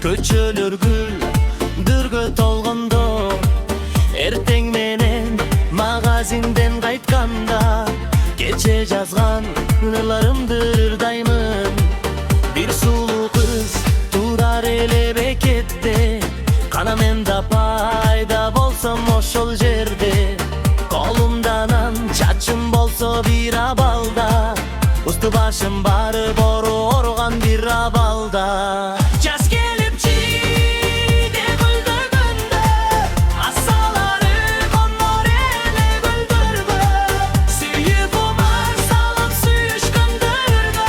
Köçölөр güldürgө толгондо, эртең менен магазинден кайтканда, кече жазган ырларымды ырдаймын. Бир сулуу кыз турар эле бекетте, кана мен да пайда болсом ошол жерде. Колумда нан, чачым болсо бир абалда, усты башым бары бору орган бир абалда. Жаз келип чийде гүлдөгөндө, асалары конор эле гүлдөргө, сүйүп умар салам сүйүшкөндөргө,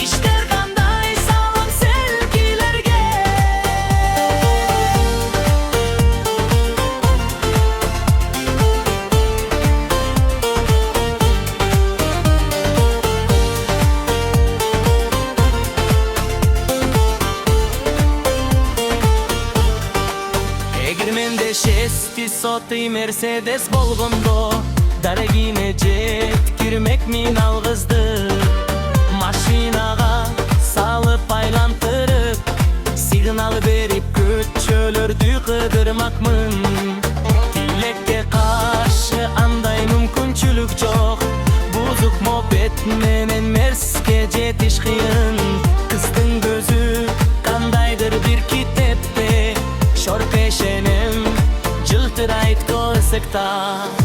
иштер кандай салам селкилерге. Эгер менде шести сотый Мерседес болгондо, дарегине жеткирмекмин ал кызды. Машинага салып айлантырып, сигнал берип көчөлөрдү кыдырмакмын. Тилекке каршы андай мүмкүнчүлүк жок, бузук мопед менен Мерске жетиш кыйын. Кыздын көзү кандайдыр бир китепте, шор пешенем жылтырайт көсөктө.